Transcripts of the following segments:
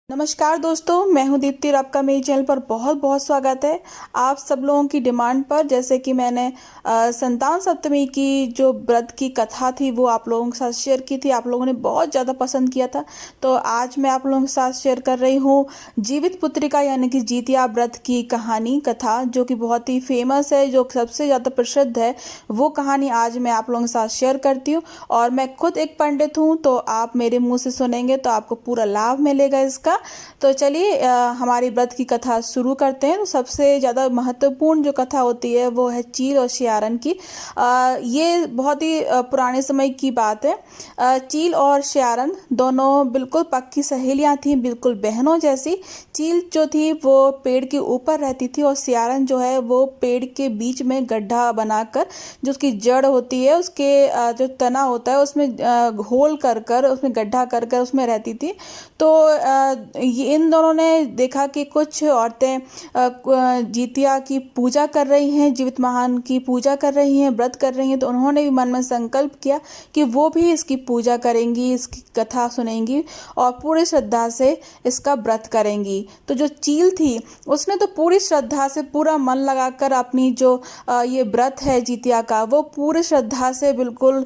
नमस्कार दोस्तों, मैं हूं दीप्ति और आपका मेरे चैनल पर बहुत बहुत स्वागत है। आप सब लोगों की डिमांड पर जैसे कि मैंने संतान सप्तमी की जो व्रत की कथा थी वो आप लोगों के साथ शेयर की थी। आप लोगों ने बहुत ज़्यादा पसंद किया था, तो आज मैं आप लोगों के साथ शेयर कर रही हूँ जीवित पुत्रिका यानी कि जितिया व्रत की कहानी कथा, जो कि बहुत ही फेमस है, जो सबसे ज़्यादा प्रसिद्ध है। वो कहानी आज मैं आप लोगों के साथ शेयर करती हूँ और मैं खुद एक पंडित हूँ, तो आप मेरे मुँह से सुनेंगे तो आपको पूरा लाभ मिलेगा इसका। तो चलिए हमारी व्रत की कथा शुरू करते हैं। तो सबसे ज़्यादा महत्वपूर्ण जो कथा होती है वो है चील और सियारन की। ये बहुत ही पुराने समय की बात है। चील और सियारन दोनों बिल्कुल पक्की सहेलियां थीं, बिल्कुल बहनों जैसी। चील जो थी वो पेड़ के ऊपर रहती थी और सियारन जो है वो पेड़ के बीच में गड्ढा बनाकर, जो उसकी जड़ होती है, उसके जो तना होता है उसमें होल कर कर उसमें गड्ढा कर कर उसमें रहती थी। तो ये इन दोनों ने देखा कि कुछ औरतें जितिया की पूजा कर रही हैं, जीवित महान की पूजा कर रही हैं, व्रत कर रही हैं। तो उन्होंने भी मन में संकल्प किया कि वो भी इसकी पूजा करेंगी, इसकी कथा सुनेंगी और पूरी श्रद्धा से इसका व्रत करेंगी। तो जो चील थी उसने तो पूरी श्रद्धा से पूरा मन लगाकर अपनी जो ये व्रत है जितिया का, वो पूरी श्रद्धा से बिल्कुल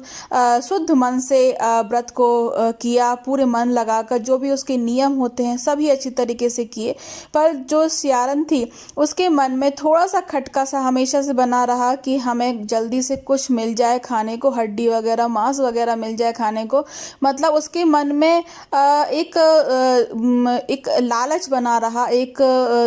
शुद्ध मन से व्रत को किया। पूरे मन लगाकर जो भी उसके नियम होते हैं सभी अच्छी तरीके से किए। पर जो सियारन थी उसके मन में थोड़ा सा खटका सा हमेशा से बना रहा कि हमें जल्दी से कुछ मिल जाए खाने को, हड्डी वगैरह मांस वगैरह मिल जाए खाने को। मतलब उसके मन में एक लालच बना रहा, एक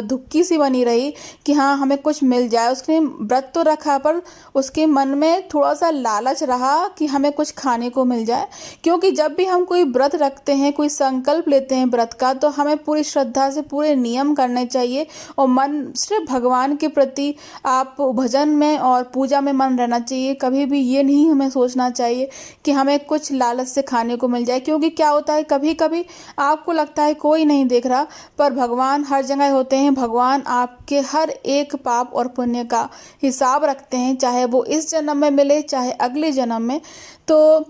धुक्की सी बनी रही कि हाँ हमें कुछ मिल जाए। उसने व्रत तो रखा पर उसके मन में थोड़ा सा लालच रहा कि हमें कुछ खाने को मिल जाए। क्योंकि जब भी हम कोई व्रत रखते हैं, कोई संकल्प लेते हैं व्रत का, तो हमें पूरी श्रद्धा से पूरे नियम करने चाहिए और मन सिर्फ भगवान के प्रति आप भजन में और पूजा में मन रहना चाहिए। कभी भी ये नहीं हमें सोचना चाहिए कि हमें कुछ लालच से खाने को मिल जाए। क्योंकि क्या होता है, कभी कभी आपको लगता है कोई नहीं देख रहा, पर भगवान हर जगह होते हैं। भगवान आपके हर एक पाप और पुण्य का हिसाब रखते हैं, चाहे वो इस जन्म में मिले चाहे अगले जन्म में। तो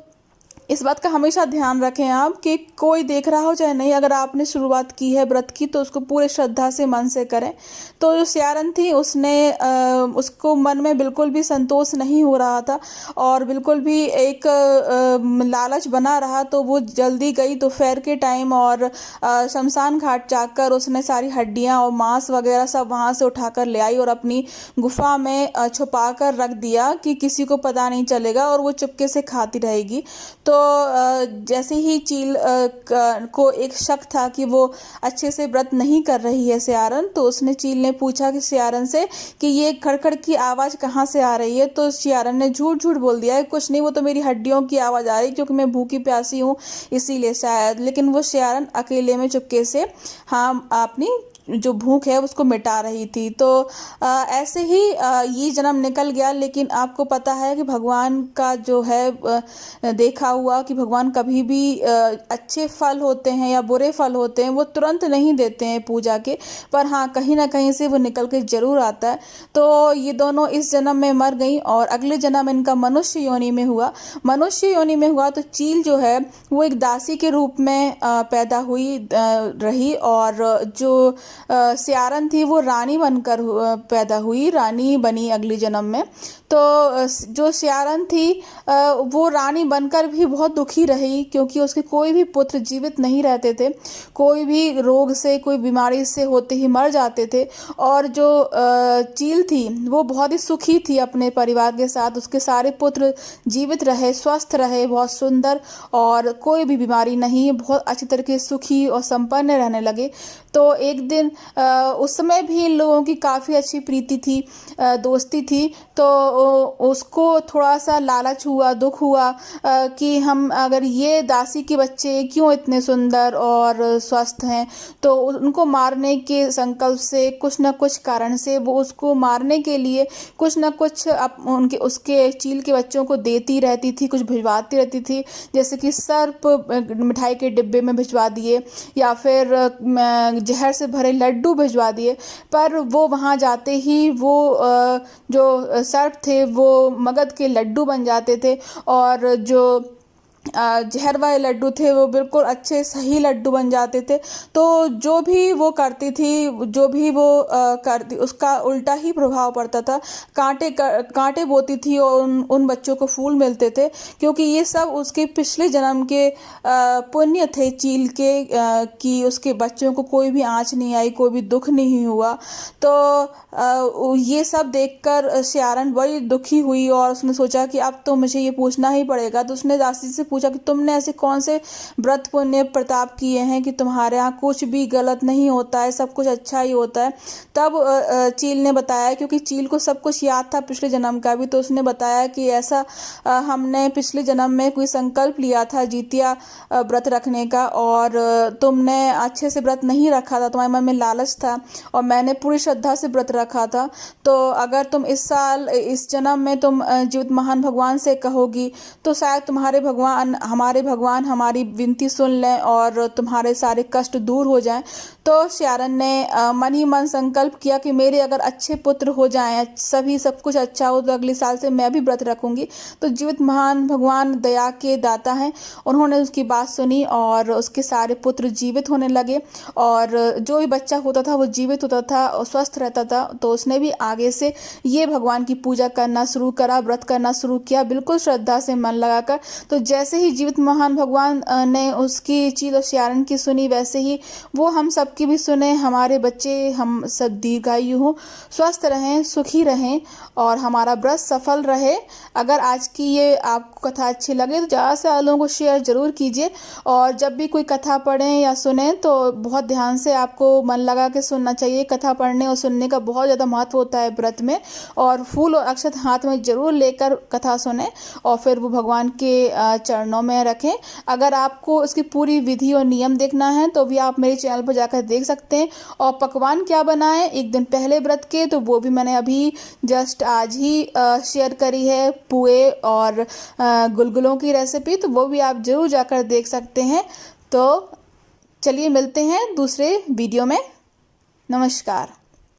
इस बात का हमेशा ध्यान रखें आप कि कोई देख रहा हो चाहे नहीं, अगर आपने शुरुआत की है व्रत की तो उसको पूरे श्रद्धा से मन से करें। तो जो सियारन थी उसने उसको मन में बिल्कुल भी संतोष नहीं हो रहा था और बिल्कुल भी एक लालच बना रहा। तो वो जल्दी गई दोपहर के टाइम और शमशान घाट जाकर उसने सारी हड्डियां और मांस वगैरह सब वहां से उठाकर ले आई और अपनी गुफा में छुपा कर रख दिया कि किसी को पता नहीं चलेगा और वो चुपके से खाती रहेगी। तो जैसे ही चील को एक शक था कि वो अच्छे से व्रत नहीं कर रही है सियारन, तो उसने चील ने पूछा कि सियारन से कि ये खड़खड़ की आवाज़ कहाँ से आ रही है। तो सियारन ने झूठ झूठ बोल दिया है, कुछ नहीं, वो तो मेरी हड्डियों की आवाज़ आ रही क्योंकि मैं भूखी प्यासी हूँ इसीलिए शायद। लेकिन वो सियारन अकेले में चुपके से हाँ अपनी जो भूख है उसको मिटा रही थी। तो ऐसे ही ये जन्म निकल गया। लेकिन आपको पता है कि भगवान का जो है देखा हुआ कि भगवान कभी भी अच्छे फल होते हैं या बुरे फल होते हैं वो तुरंत नहीं देते हैं पूजा के, पर हाँ कहीं ना कहीं से वो निकल के जरूर आता है। तो ये दोनों इस जन्म में मर गई और अगले जन्म इनका मनुष्य योनि में हुआ। मनुष्य योनि में हुआ तो चील जो है वो एक दासी के रूप में पैदा हुई रही और जो सियारन थी वो रानी बनकर पैदा हुई, रानी बनी अगले जन्म में। तो जो सियारन थी वो रानी बनकर भी बहुत दुखी रही क्योंकि उसके कोई भी पुत्र जीवित नहीं रहते थे, कोई भी रोग से कोई बीमारी से होते ही मर जाते थे। और जो चील थी वो बहुत ही सुखी थी अपने परिवार के साथ, उसके सारे पुत्र जीवित रहे, स्वस्थ रहे, बहुत सुंदर और कोई भी बीमारी नहीं, बहुत अच्छी तरीके से सुखी और संपन्न रहने लगे। तो एक दिन उस समय भी इन लोगों की काफ़ी अच्छी प्रीति थी, दोस्ती थी। तो उसको थोड़ा सा लालच हुआ, दुख हुआ कि हम अगर ये दासी के बच्चे क्यों इतने सुंदर और स्वस्थ हैं, तो उनको मारने के संकल्प से कुछ न कुछ कारण से वो उसको मारने के लिए कुछ न कुछ उनके उसके चील के बच्चों को देती रहती थी, कुछ भिजवाती रहती थी। जैसे कि सर्प मिठाई के डिब्बे में भिजवा दिए या फिर जहर से भरे लड्डू भिजवा दिए। पर वो वहाँ जाते ही वो जो सर्प थे वो मगध के लड्डू बन जाते थे और जो जहर वाले लड्डू थे वो बिल्कुल अच्छे सही लड्डू बन जाते थे। तो जो भी वो करती थी, जो भी वो करती, उसका उल्टा ही प्रभाव पड़ता था। कांटे बोती थी और उन बच्चों को फूल मिलते थे, क्योंकि ये सब उसके पिछले जन्म के पुण्य थे चील के, कि उसके बच्चों को कोई भी आँच नहीं आई, कोई भी दुख नहीं हुआ। तो ये सब देखकर सियारन बड़ी दुखी हुई और उसने सोचा कि अब तो मुझे ये पूछना ही पड़ेगा। तो उसने दासी से पूछा कि तुमने ऐसे कौन से व्रत पुण्य प्रताप किए हैं कि तुम्हारे यहाँ कुछ भी गलत नहीं होता है, सब कुछ अच्छा ही होता है। तब चील ने बताया, क्योंकि चील को सब कुछ याद था पिछले जन्म का भी, तो उसने बताया कि ऐसा हमने पिछले जन्म में कोई संकल्प लिया था जितिया व्रत रखने का, और तुमने अच्छे से व्रत नहीं रखा था, तुम्हारे मन में लालच था और मैंने पूरी श्रद्धा से व्रत रखा था। तो अगर तुम इस साल, इस जन्म में तुम जीवित महान भगवान से कहोगी तो शायद हमारे भगवान हमारी विनती सुन लें और तुम्हारे सारे कष्ट दूर हो जाएं। तो सियारन ने मन ही मन संकल्प किया कि मेरे अगर अच्छे पुत्र हो जाएं, सभी सब कुछ अच्छा हो, तो अगले साल से मैं भी व्रत रखूंगी। तो जीवित महान भगवान दया के दाता हैं, उन्होंने उसकी बात सुनी और उसके सारे पुत्र जीवित होने लगे और जो भी बच्चा होता था वो जीवित होता था और स्वस्थ रहता था। तो उसने भी आगे से ये भगवान की पूजा करना शुरू करा, व्रत करना शुरू किया, बिल्कुल श्रद्धा से मन लगाकर। तो जैसे ही जीवित महान भगवान ने उसकी चील और सियारन की सुनी, वैसे ही वो हम सब की भी सुने। हमारे बच्चे हम सब दीर्घायु हों, स्वस्थ रहें, सुखी रहें और हमारा व्रत सफल रहे। अगर आज की ये आपको कथा अच्छी लगे तो ज़्यादा से ज़्यादा लोगों को शेयर ज़रूर कीजिए, और जब भी कोई कथा पढ़ें या सुने तो बहुत ध्यान से आपको मन लगा के सुनना चाहिए। कथा पढ़ने और सुनने का बहुत ज़्यादा महत्व होता है व्रत में। और फूल और अक्षत हाथ में ज़रूर लेकर कथा सुने और फिर वो भगवान के चरणों में रखें। अगर आपको इसकी पूरी विधि और नियम देखना है तो भी आप मेरे चैनल पर जाकर देख सकते हैं। और पकवान क्या बनाएं एक दिन पहले व्रत के, तो वो भी मैंने अभी जस्ट आज ही शेयर करी है, पुए और गुलगुलों की रेसिपी, तो वो भी आप जरूर जाकर देख सकते हैं। तो चलिए मिलते हैं दूसरे वीडियो में। नमस्कार।